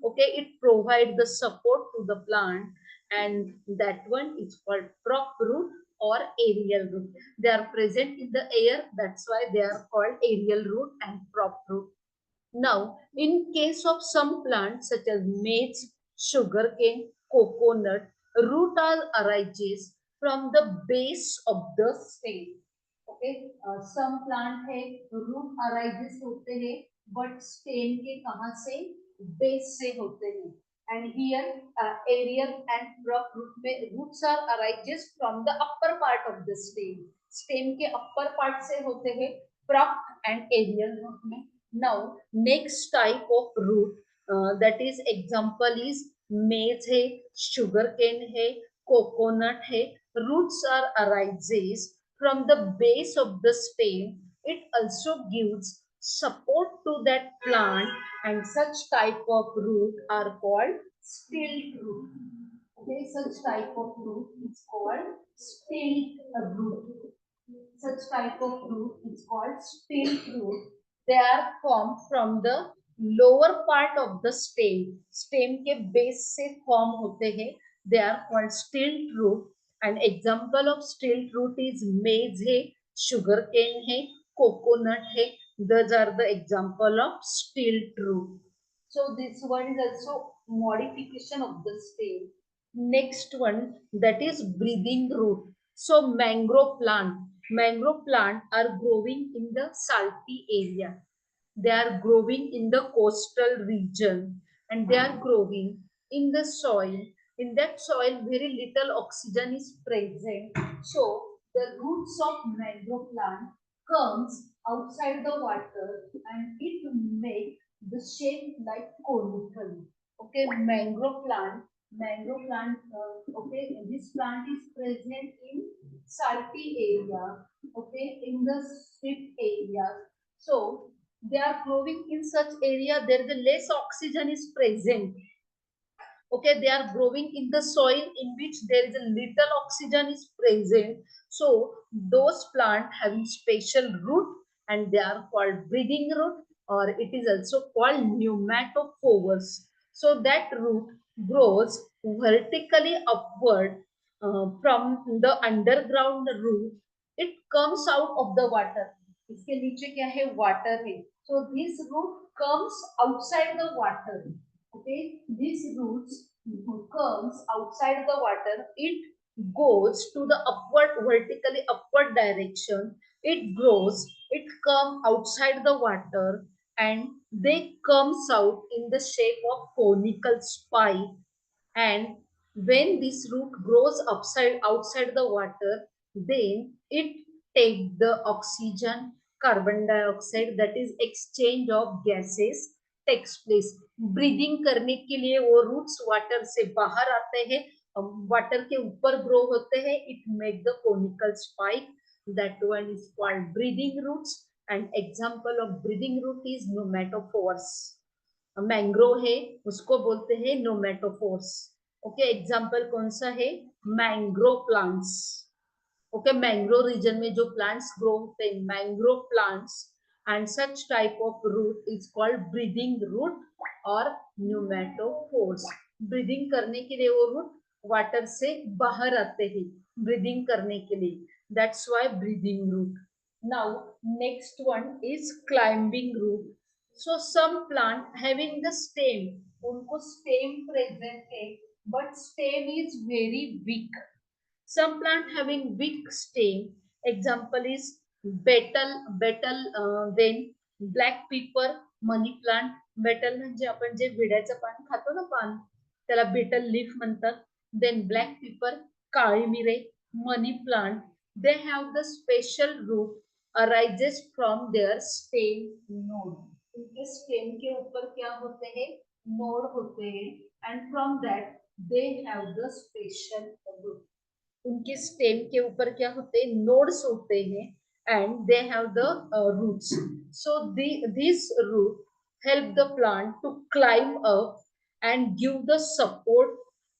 Okay, it provide the support to the plant, and that one is called prop root or aerial root. They are present in the air, that's why they are called aerial root and prop root. Now, in case of some plants such as maize, sugarcane, coconut, root all arises from the base of the stem. Okay, some plant है root arises होते हैं, but stem के कहाँ से? Base से होते हैं. And here aerial and rough root में roots are arises from the upper part of the stem. Stem के upper part से होते हैं prop and aerial root में. Now next type of root that is example is maize है, sugarcane है, coconut है. Roots are arises from the base of the stem. It also gives support to that plant, and such type of root are called stilt root. Okay, such type of root is called stilt root. Such type of root is called stilt root. They are formed from the lower part of the stem. Stem के base से form होते हैं. They are called stilt root. An example of stilt root is maize है, sugarcane है, coconut है. Those are the example of stilt root. So this one is also modification of the stem. Next one, that is breathing root. So mangrove plant are growing in the salty area. They are growing in the coastal region, and they are growing in the soil. In that soil, very little oxygen is present. So the roots of mangrove plant comes outside the water, and it make the shape like conical. Okay, mangrove plant. Okay, this plant is present in salty area. Okay, in the sweet area. So they are growing in such area there the less oxygen is present. Okay, they are growing in the soil in which there is a little oxygen is present. So those plant having special root, and they are called breathing root, or it is also called pneumatophores. So that root grows vertically upward from the underground root. It comes out of the water. इसके नीचे क्या है? Water है. So this root comes outside the water. Okay, these roots comes outside the water. It goes to the upward, vertically upward direction. It grows. It comes outside the water, and they comes out in the shape of conical spike. And when this root grows upside outside the water, then it take the oxygen, carbon dioxide, that is exchange of gases takes place. Breathing करने के लिए वो roots water से बाहर आते हैं, water के ऊपर ग्रो होते हैं. It make the conical spike. That one is called breathing roots. And example of breathing root is pneumatophores. Mangrove है, उसको बोलते हैं नोमेटोफोर्स. ओके, एग्जांपल कौन सा है? Mangrove plants. Okay, mangrove region में जो प्लांट्स ग्रो होते हैं, mangrove plants, and such type of root is called breathing root और न्यूमेटोफोर्स. ब्रीदिंग करने के लिए वो रूट वाटर से बाहर आते हैं, ब्रीदिंग करने के लिए. That's why breathing root. Now next one is climbing root. So some plant having the stem, उनको स्टेम प्रेजेंट है, but stem is very weak. Some plant having big stem. Example is then black pepper, money plant. Betel म्हणजे आपण जे विड्याचं पान खातो ना, पान, त्याला betel leaf म्हणतात. Then black pepper, काळी Mire, money plant. They have the special root arises from their stem node. उनके stem के ऊपर क्या होते हैं? Node होते हैं, and from that they have the special root. उनके स्टेम के ऊपर क्या होते हैं? नोड्स होते हैं, and they have the roots. So this root help the plant to climb up and give the support.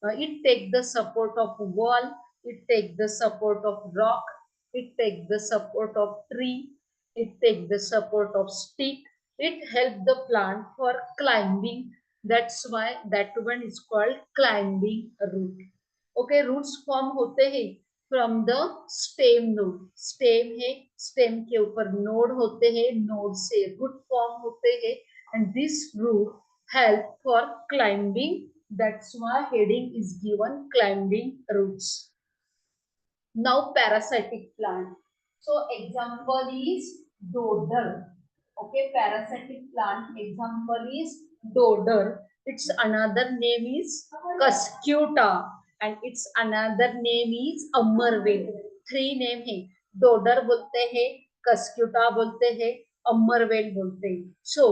It take the support of wall, it take the support of rock, it take the support of tree, it take the support of stick. It help the plant for climbing. That's why that one is called climbing root. Okay, roots form होते हैं from the stem node. Stem है, stem के ऊपर node होते हैं, node से root form होते हैं, and this root help for climbing. That's why heading is given climbing roots. Now parasitic plant. So example is dodder. Okay, parasitic plant example is dodder. Its another name is cuscuta and its another name is अमरवेल. Three name है. Dodder बोलते हैं, Cuscuta बोलते हैं, अमरवेल बोलते हैं. So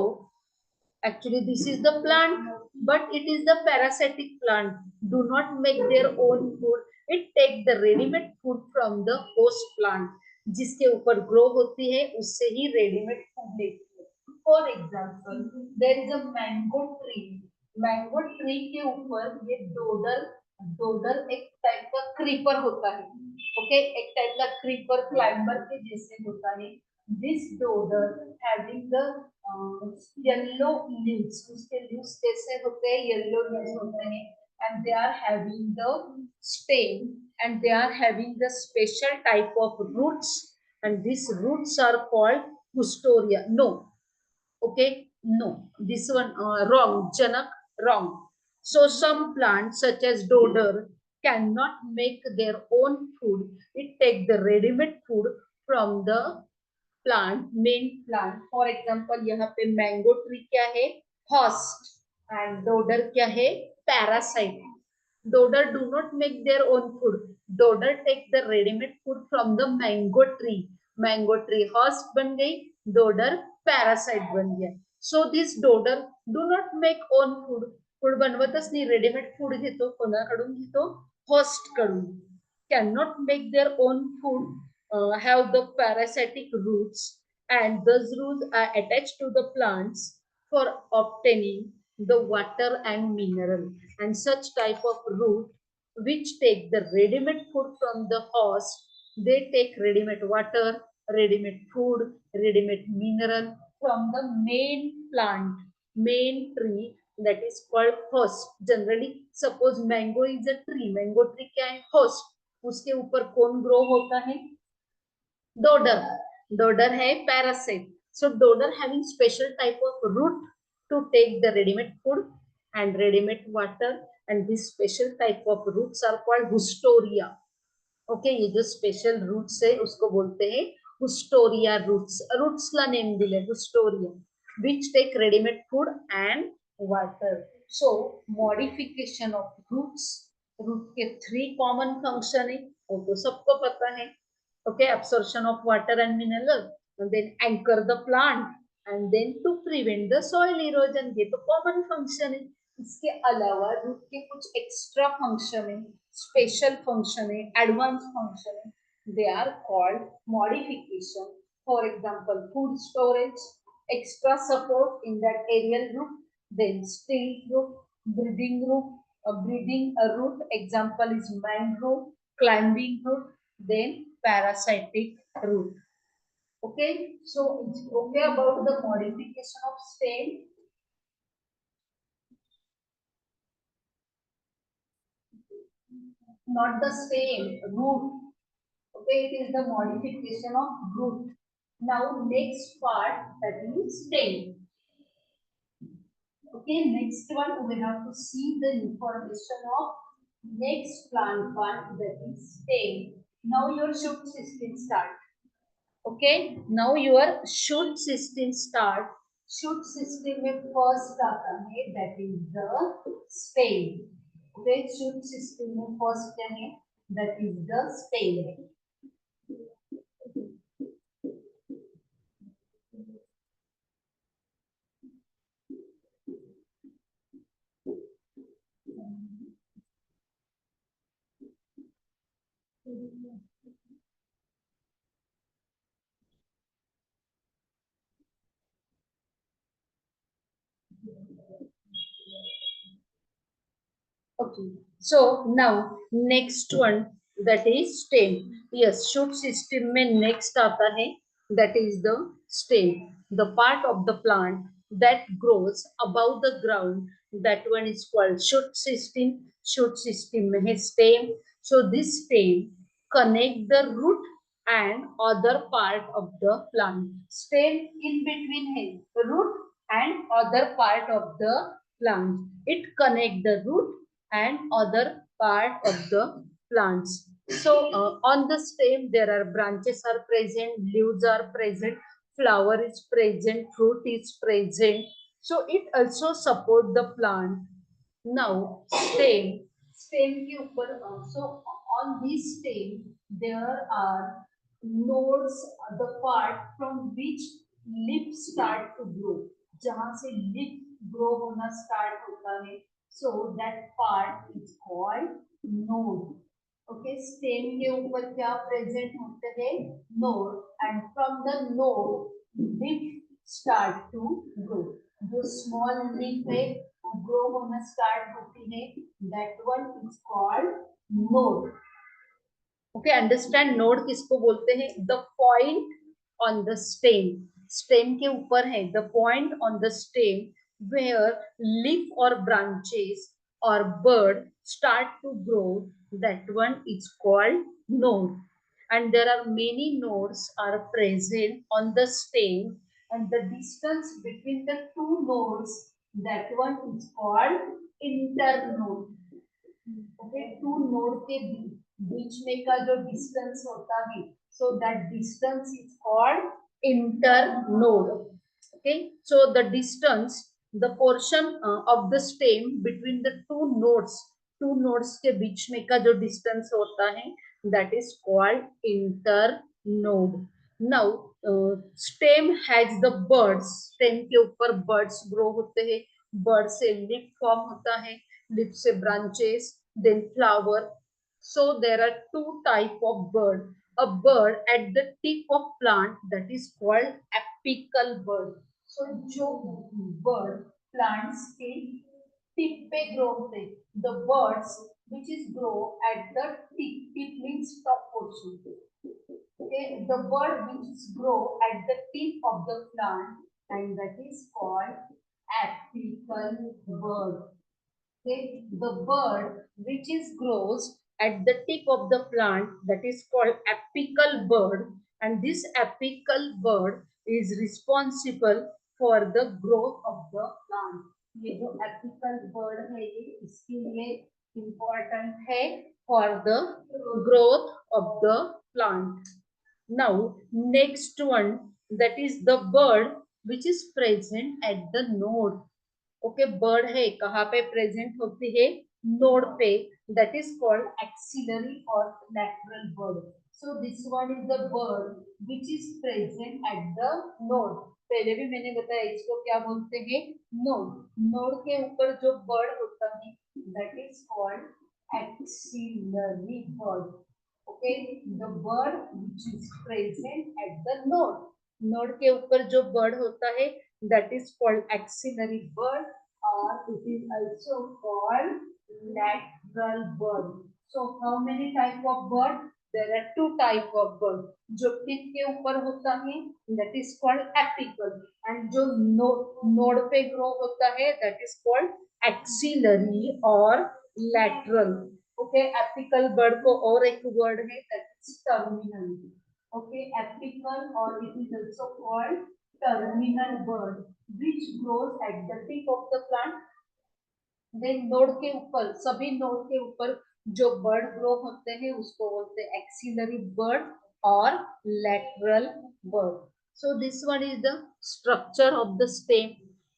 actually, this is the plant, but it is the parasitic plant. Do not make their own food. It take the ready-made food from the host plant. जिसके ऊपर grow होती है उससे ही रेडीमेड फूड लेती है. For example there is a mango tree. Mango tree के ऊपर ये डोडर डोडर एक टाइप का क्रीपर होता है. ओके, एक टाइप का क्रीपर क्लाइंबर के जैसे होता है. This dodder having the yellow leaves. उसके लीव्स कैसे होते हैं? येलो लीव्स होते हैं. And they are having the stem and they are having the special type of roots, and these roots are called Gustoria. No, okay, no, this one wrong, Janak, wrong. So some plants such as dodder cannot make their own food. It take the ready-made food from the plant, main plant. For example यहाँ पे mango tree क्या है? Host. And dodder क्या है? Parasite. Dodder do not make their own food. Dodder take the readymade food from the mango tree. Mango tree host बन गई, dodder parasite बन गया. So this dodder do not make own food. Food बनवतच नाही, readymade food घेतो. कोणाकडून घेतो? Host कडून. cannot make their own food, have the parasitic roots, and those roots are attached to the plants for obtaining the water and mineral. And such type of root which take the ready-made food from the host, they take ready-made water, ready-made food, ready-made mineral from the main plant, main tree, that is called host. Generally suppose mango is a tree. mango tree क्या है? host. उसके ऊपर कौन grow होता है? Dodder. Dodder है parasite. So dodder having special type of root to take the readymade food and readymade water, and this special type of roots are called haustoria. Okay, ये जो स्पेशल रूट्स है उसको बोलते हैं haustoria roots. Roots ला name दिले haustoria, which take ready-made food and water. So modification of roots. Root के three common function है, वो तो सबको पता है. Okay, absorption of water and mineral, and then anchor the plant, and then to prevent the soil erosion. ये तो common function है. इसके अलावा रूट के कुछ एक्स्ट्रा फंक्शन है, स्पेशल फंक्शन है, एडवांस फंक्शन है. They are called modification. For example food storage, extra support in that aerial root, then still root, breathing root, breathing a root, example is mangrove, climbing root, then parasitic root. Okay, so it's okay about the modification of stem. Not the stem, root. Okay, it is the modification of root. Now next part, that is stem. Okay, next one we have to see the information of next plant part, that is stem. Now your shoot system start. Okay, now your shoot system start. Shoot system में first आता है, that is the stem. Okay, shoot system में first क्या है? That is the stem. Okay, so now next one, that is stem. Yes, shoot system में next आता है, that is the stem, the part of the plant that grows above the ground. That one is called shoot system. Shoot system में है stem. So this stem connect the root and other part of the plant. Stem in between है root and other part of the plant. It connect the root and other part of the plants. So on the stem there are branches are present, leaves are present, flower is present, fruit is present. So it also support the plant. Now stem के ऊपर so on this stem there are nodes, the part from which leaf start to grow. जहां से leaf grow होना start होता है, so that part is called node. Okay, stem के ऊपर क्या प्रेजेंट होते हैं? Node, and from the node leaf start to grow. जो स्मॉल लीफ है वो ग्रो होना स्टार्ट होती है, that one is called node. Okay, understand node किसको बोलते हैं? The point on the stem. Stem के ऊपर है the point on the stem where leaf और ब्रांचेस और bud start to grow, that one is called node. And there are many nodes are present on the stem, and the distance between the two nodes, that one is called internode. Okay, two node के बीच में का जो distance होता है, so that distance is called internode. Okay, so the distance, the portion of the stem between the two nodes के बीच में का जो डिस्टेंस होता है, that is called internode. Now stem has the buds. Stem के ऊपर बर्ड्स ग्रो होते हैं, बर्ड से लिप फॉर्म होता है, lip से branches, then flower. So there are two type of bird. A bird at the tip of plant, that is called apical bird. So जो bird plants के tip पे grow होते, the birds which is grow at the tip means top portion. Okay, the bird which is grow at the tip of the plant, and that is called apical bird. Okay, the bird which is grows at the tip of the plant, that is called apical bird, and this apical bird is responsible for the growth of the plant. ये जो apical bird है ये इसके लिए important है for the growth of the plant. Now next one, that is the bird which is present at the node. Okay, bird है कहाँ पे प्रेजेंट होती है? नोड पे, दैट इज कॉल्ड एक्सिलरी और lateral bud. So this one is the bird which is present at the node. पहले भी मैंने बताया इसको क्या बोलते हैं? नोड. नोड के ऊपर जो बर्ड होता है, that is called axillary bud. Okay, the bird which is present at the node. Node के ऊपर जो बर्ड होता है, that is called axillary bird, or it is also called lateral bird. So how many type of bird? There are two type of bird. जो tip के ऊपर होता है, that is called apical, and जो node पे grow होता है, that is called axillary और lateral. Okay, apical bird को और एक word है, that is terminal. Okay, apical, or it is also called terminal bird, which grows at the tip of the plant. Then node के ऊपर, सभी node के ऊपर जो बर्ड ग्रो होते हैं उसको बोलते हैं एक्सिलरी बर्ड और lateral bud. So this one is the structure of the stem.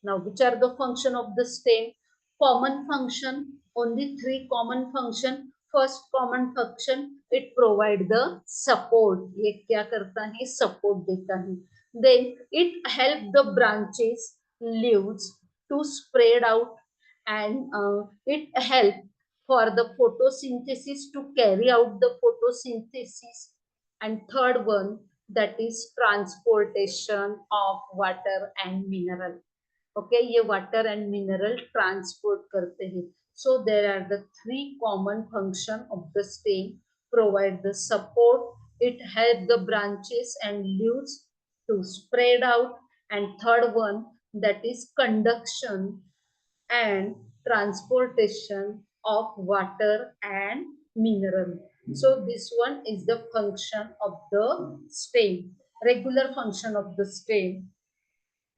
Now which are the function of the stem? Common function, only three common function. First common function, it provide the support. ये क्या करता है? Support देता है. Then it help the branches, leaves to spread out, and it help for the photosynthesis, to carry out the photosynthesis. And third one, that is transportation of water and mineral. Okay, ये water and mineral transport करते हैं. So there are the three common function of the stem. Provide the support, it help the branches and leaves to spread out, and third one, that is conduction and transportation of water and mineral. So this one is the function of the stem, regular function of the stem.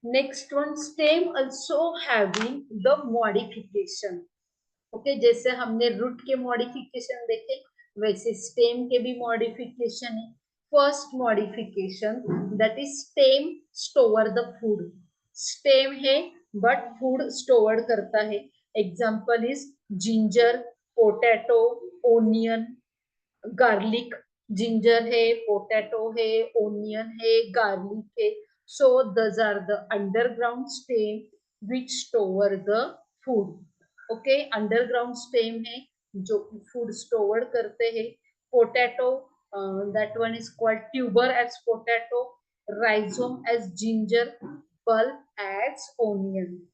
Next one, stem also having the modification. Okay, जैसे हमने root के modification देखे, वैसे stem के भी modification है. First modification that is stem store the food. Stem है but food store करता है. Example is ginger, potato, onion, garlic. Ginger है, पोटैटो है, ओनियन है, गार्लिक है. So these are the underground stem which store the food. Okay, underground stem है जो food store करते हैं. Potato, that one is called tuber as potato, rhizome as ginger, pulp as onion.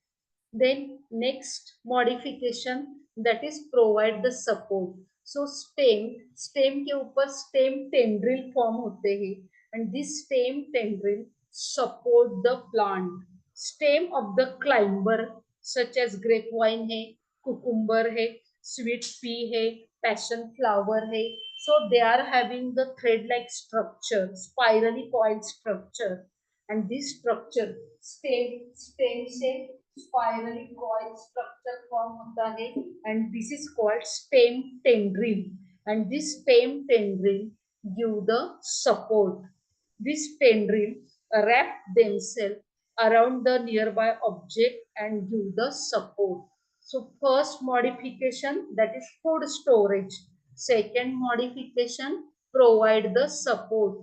Then next modification that is provide the support. So stem के ऊपर stem tendril form होते हैं and this stem tendril support the plant. Stem of the climber such as grapevine है, cucumber है, sweet pea है, passion flower है. So they are having the thread like structure, spirally coiled structure, and this structure stem से spirally coiled structure form होता है and this is called stem tendril, and this stem tendril give the support. This tendril wrap themselves around the nearby object and give the support. So first modification that is food storage. Second modification provide the support.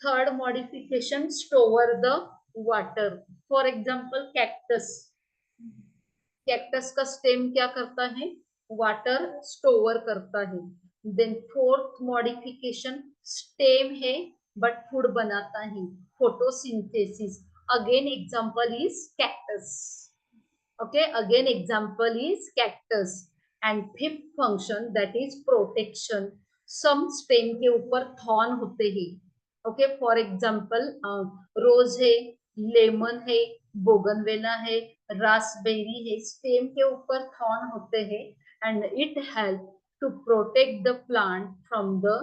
Third modification store the water. For example, cactus. Cactus का stem क्या करता है? Water store करता है. Then fourth modification, stem है but food बनाता है, photosynthesis. Again example is cactus. Okay, again example is cactus. And fifth function that is protection. Some stem के ऊपर thorn होते हैं. Okay, for example रोज है, लेमन है, बोगनवेला है, रास्पबेरी है. स्टेम के ऊपर thorn होते हैं and it help to protect the plant from the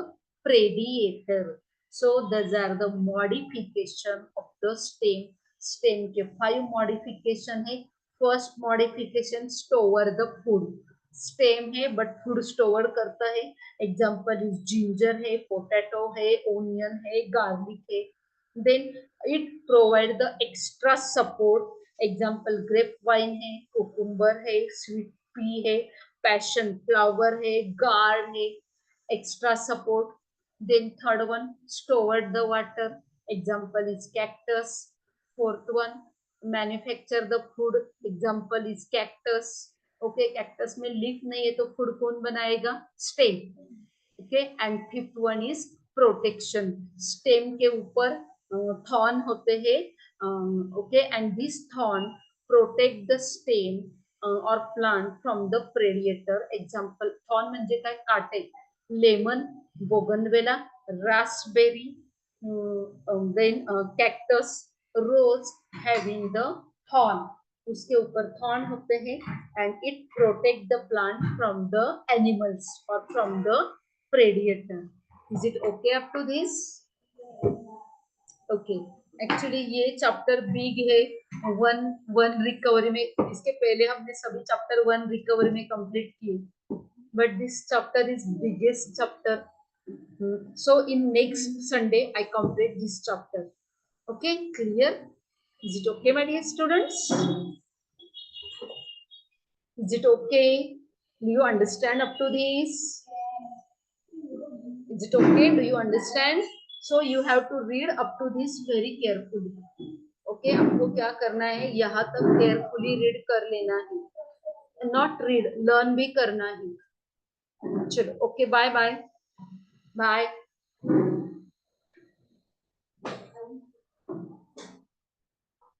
predator. So these are the modification of the stem. Stem के 5 मॉडिफिकेशन है. First modification store the food. Stem है बट फूड स्टोर करता है. Example is ginger है, potato है, onion है, garlic है. Then it provide the extra support. Example grape vine है, कुकुम्बर है, स्वीट पी है, पैशन फ्लावर है, गार्ड है. Extra support. Then third one store the water. Example is cactus. Fourth one manufacture the food. Example is cactus. Okay, cactus में leaf नहीं है तो food कौन बनाएगा? Stem. Okay, and fifth one is protection. Stem के ऊपर thorn होते हैं. Okay, and this thorn protect the stem और plant from the predator. Example thorn म्हणजे काय? काटे. Lemon, bougainvillea, raspberry, then cactus, rose having the thorn. उसके ऊपर थॉर्न होते हैं and it protect the plant from the animals और from the predator. Is it okay up to this? Okay, actually ये chapter big है. One recovery में, इसके पहले हमने सभी चैप्टर 1 रिकवरी में कंप्लीट किए, but this chapter is biggest chapter. So in next Sunday I complete this chapter. Okay, clear? Is it okay, my dear students? Is it okay? Do you understand up to this? Is it okay? Do you understand? So you have to read up to this very carefully. Okay, आपको क्या करना है? यहाँ तक carefully read कर लेना है. Not read, learn भी करना है. चलो, okay, bye bye. Bye.